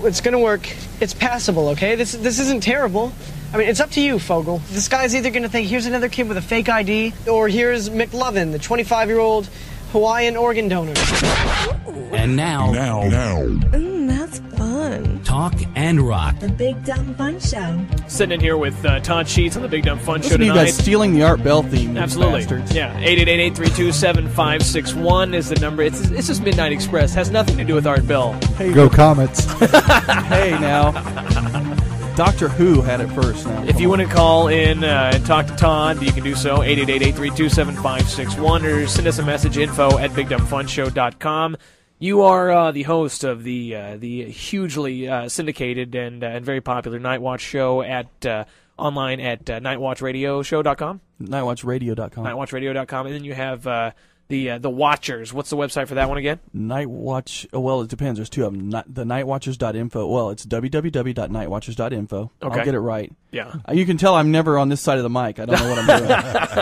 It's gonna work. It's passable, okay? This isn't terrible. I mean, it's up to you, Fogel. This guy's either gonna think, here's another kid with a fake ID, or here's McLovin, the 25-year-old Hawaiian organ donor. And now. That's fun. Talk and rock. The Big Dumb Fun Show. Sitting in here with Todd Sheets on the Big Dumb Fun Show Listen to tonight. you guys stealing the Art Bell theme. Absolutely. Bastards. Yeah. 888-832-7561 is the number. It's just Midnight Express. Has nothing to do with Art Bell. Hey, Go Comets. hey, now. Doctor Who had it first now. If you want to call in and talk to Todd, you can do so. 888-832-7561 or send us a message, info@bigdumbfunshow.com. You are the host of the hugely syndicated and very popular Nightwatch show at online at nightwatchradioshow.com. Nightwatchradio.com. Nightwatchradio.com. And then you have the Watchers. What's the website for that one again? Nightwatch. Well, it depends. There's two of them. The Nightwatchers.info. Well, it's www.nightwatchers.info. Okay. I'll get it right. Yeah. You can tell I'm never on this side of the mic. I don't know what I'm doing.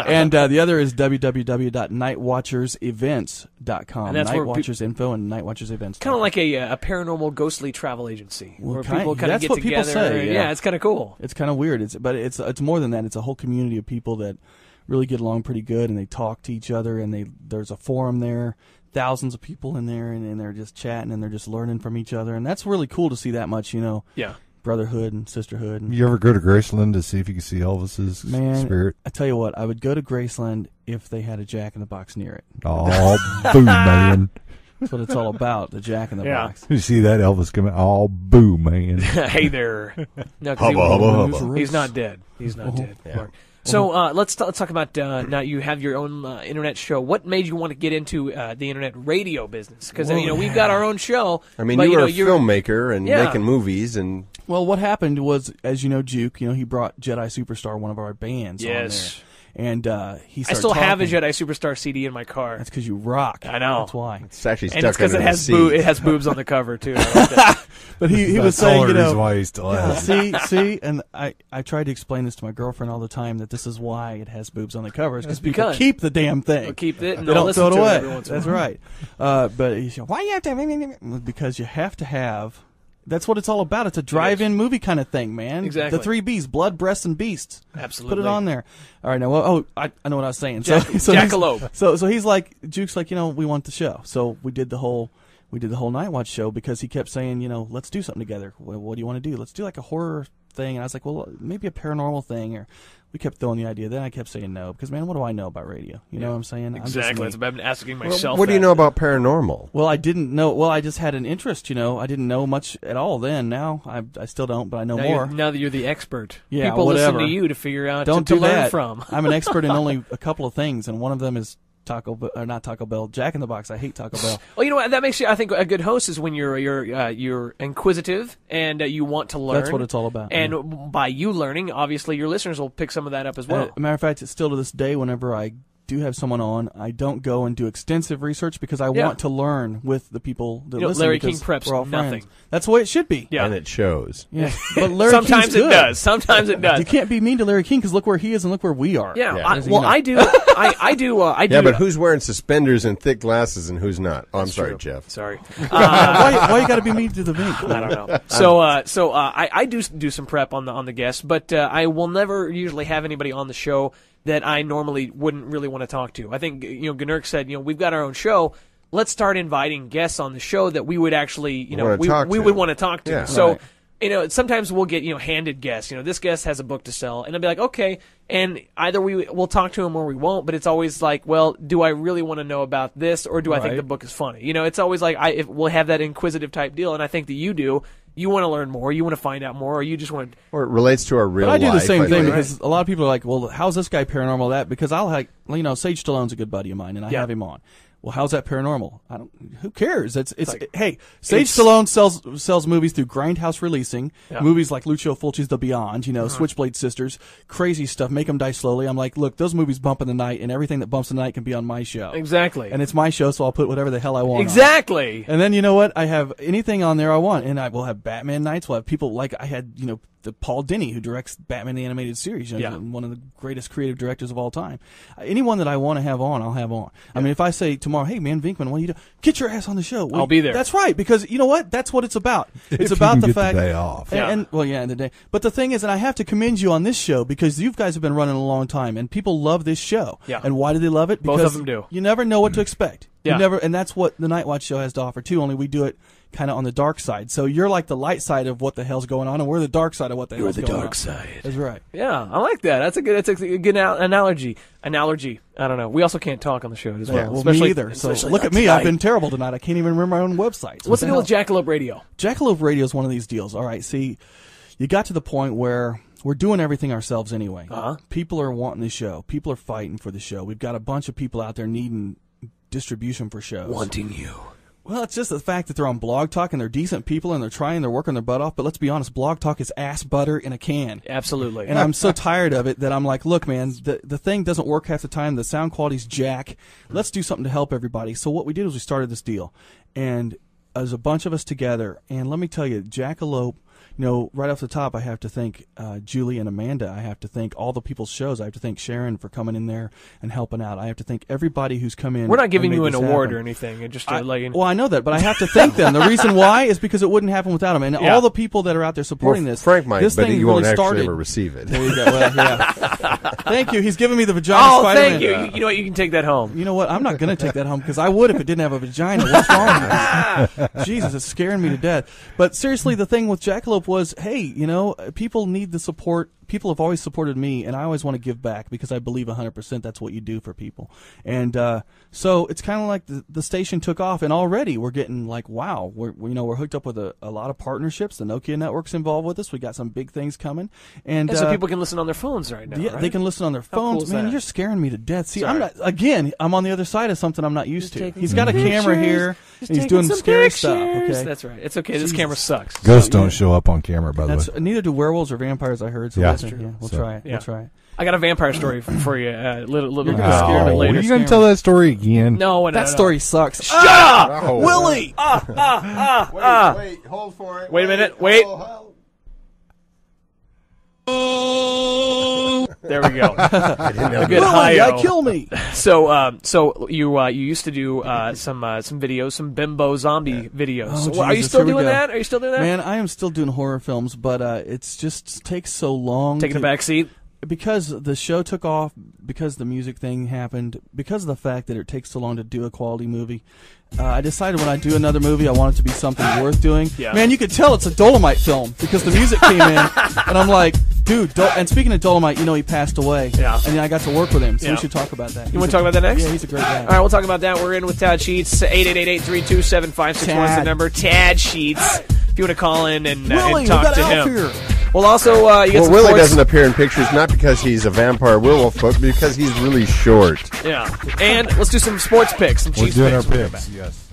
And the other is www.nightwatchersevents.com. And that's where Nightwatchers.info and Nightwatchersevents. Kind of like a paranormal ghostly travel agency where people kind of that's get what together. people say. Yeah, it's kind of cool. It's kind of weird. But it's more than that. It's a whole community of people that really get along pretty good, and they talk to each other, and there's a forum there, thousands of people in there, and they're just chatting, and they're just learning from each other, and that's really cool to see that much, Yeah. brotherhood and sisterhood. You ever go to Graceland to see if you can see Elvis's spirit? I tell you what, I would go to Graceland if they had a Jack in the Box near it. Oh, boo, man. That's what it's all about, the Jack in the Box. You see that Elvis coming? Oh, boo, man. Hey there. No, 'cause he's not dead. He's not dead. Yeah. So let's talk about now you have your own internet show. What made you want to get into the internet radio business? Because we've got our own show. I mean, you were a filmmaker and making movies, and well, what happened was, as you know, Juke, he brought Jedi Superstar, one of our bands, on there. And he started I still have a talking. Jedi Superstar CD in my car. That's because you rock. I know. That's why. It's actually stuck and it's because it has boobs on the cover too. But he was saying, why he still has. see, and I tried to explain this to my girlfriend all the time, that this is why it has boobs on the covers, because people keep the damn thing. They'll keep it and they don't throw it away. That's right. But he said, why you have to? Because you have to have. That's what it's all about. It's a drive-in movie kind of thing, man. Exactly. The 3 Bs: blood, breasts, and beasts. Absolutely. Put it on there. All right, now. I know what I was saying. Jackalope. So he's like, Juke's like, we want the show. So we did the whole Nightwatch show, because he kept saying, let's do something together. What do you want to do? Let's do like a horror thing. And I was like, well, maybe a paranormal thing. Or we kept throwing the idea. Then I kept saying no, because, man, what do I know about radio? You know what I'm saying? Exactly. I've been asking myself. What do you know about paranormal? Well, I didn't know. Well, I just had an interest, I didn't know much at all then. Now I still don't, but I know more. Now that you're the expert. Yeah, people whatever. listen to you to figure out to learn that. from. I'm an expert in only a couple of things, and one of them is not Taco Bell, Jack in the Box. I hate Taco Bell. Well, you know what? That makes you, I think, a good host is when you're inquisitive and you want to learn. That's what it's all about. And by you learning, obviously, your listeners will pick some of that up as well. Matter of fact, it's still to this day, whenever I do have someone on, I don't go and do extensive research, because I want to learn with the people that listen. Larry King we're all preps nothing. Friends. That's the way it should be. Yeah. And it shows. Yeah. But Larry Sometimes King's it good. does. Sometimes it does. You can't be mean to Larry King, because look where he is and look where we are. Yeah. I do. I do. Yeah, but who's wearing suspenders and thick glasses and who's not? Oh, I'm sorry, true. Jeff. Sorry. Why you got to be mean to the Vink? I don't know. So I do some prep on the guests, but I will never usually have anybody on the show that I normally wouldn't really want to talk to. I think, Gnurk said, we've got our own show. Let's start inviting guests on the show that we would actually, we would want to talk to. Yeah. So, sometimes we'll get, handed guests. This guest has a book to sell, and I'll be like, okay. And either we'll talk to him or we won't, but it's always like, well, do I really want to know about this, or do I think the book is funny? It's always like, we'll have that inquisitive type deal, and I think that you do. You want to learn more, you want to find out more, or you just want to... Or it relates to our real life. I do the same thing, because a lot of people are like, well, how's this guy paranormal that? Because I'll have, Sage Stallone's a good buddy of mine, and I have him on. Well, how's that paranormal? Who cares? It's hey, Sage Stallone sells movies through Grindhouse Releasing, movies like Lucio Fulci's The Beyond, Switchblade Sisters, crazy stuff, Make 'Em Die Slowly. I'm like, look, those movies bump in the night, and everything that bumps in the night can be on my show. Exactly. And it's my show, so I'll put whatever the hell I want Exactly. on. And then, you know what? I have anything on there I want, and I will have Batman nights. We'll have people like I had, the Paul Dini, who directs Batman the Animated Series, one of the greatest creative directors of all time. Anyone that I want to have on, I'll have on. I mean, if I say tomorrow, hey, man, Vinkman, what do you do? Get your ass on the show. I'll be there. That's right, because you know what? That's what it's about. It's If about you the can get fact. the day off. And the day. But the thing is, and I have to commend you on this show because you guys have been running a long time, and people love this show. Yeah. And why do they love it? Because both of them do. You never know what to expect. Yeah. You never, and that's what the Nightwatch show has to offer too. Only we do it kind of on the dark side. So you're like the light side of what the hell's going on, and we're the dark side of what the hell's going on. You're the dark side. That's right. Yeah, I like that. That's a good analogy. Analogy. I don't know. We also can't talk on the show as well. Yeah, well, me either. So look at me. I've been terrible tonight. I can't even remember my own website. What's the deal with Jackalope Radio? Jackalope Radio is one of these deals. All right, see, you got to the point where we're doing everything ourselves anyway. People are wanting the show. People are fighting for the show. We've got a bunch of people out there needing distribution for shows. Wanting you. Well, it's just the fact that they're on Blog Talk and they're decent people and they're working their butt off. But let's be honest, Blog Talk is ass butter in a can. Absolutely. And I'm so tired of it that I'm like, look, man, the thing doesn't work half the time. The sound quality's jack. Let's do something to help everybody. So what we did was we started this deal. And there's a bunch of us together. And let me tell you, Jackalope, right off the top, I have to thank Julie and Amanda. I have to thank all the people's shows. I have to thank Sharon for coming in there and helping out. I have to thank everybody who's come in. We're not giving you an award happen. or anything. Just well, I know that, but I have to thank them. The reason why is because it wouldn't happen without them. And all the people that are out there supporting this. Frank might, this but thing you really won't started. actually ever receive it. There you go. Well, yeah. Thank you. He's giving me the vagina Spider-Man. Thank you. You know what? You can take that home. You know what? I'm not going to take that home because I would if it didn't have a vagina. What's wrong with this? Jesus, it's scaring me to death. But seriously, the thing with Jackalope was, hey, people need the support. People have always supported me, and I always want to give back because I believe 100% that's what you do for people. And so it's kind of like the station took off, and already we're getting like, wow, we're hooked up with a lot of partnerships. The Nokia network's involved with us. We got some big things coming, and so people can listen on their phones right now. Yeah, right? They can listen on their phones. Cool, man, you're scaring me to death. See, Sorry. I'm on the other side of something I'm not used to. He's got a camera here, and he's doing scary stuff. Okay, that's right. It's okay. This camera sucks. Ghosts don't show up on camera, by the way. Neither do werewolves or vampires. I heard. So Yeah. that's true. Yeah, we'll try it. Yeah. We'll try it. I got a vampire story for you. Little You're bit gonna scare me later. Are you going to tell that story again? No, That story sucks. Shut up, Willie. Wait, hold for it. Wait a minute. Wait. There we go. I didn't know. Good Willie, hi-yo. kill me. So you used to do some videos, some bimbo zombie videos. Oh, Are you Jesus, still here we doing go. that? Are you still doing that? Man, I am still doing horror films, but it's just takes so long. Taking a back seat. Because the show took off, because the music thing happened, because of the fact that it takes so long to do a quality movie, I decided when I do another movie, I want it to be something worth doing. Yeah. Man, you could tell it's a Dolomite film because the music came in, and I'm like, dude. And speaking of Dolomite, he passed away. Yeah. And I got to work with him, so Yeah. we should talk about that. You want to talk about that next? Yeah, he's a great guy. All right, we'll talk about that. We're in with Todd Sheets. 888-832-7561 is the Tad. number. Tad Sheets. If you want to call in and Willie, talk we got to Alf him. here. Well, also, you get Well, some Willie sports. doesn't appear in pictures not because he's a vampire werewolf, but because he's really short. Yeah. And let's do some sports picks, some We're Chiefs doing our picks. picks. Yes.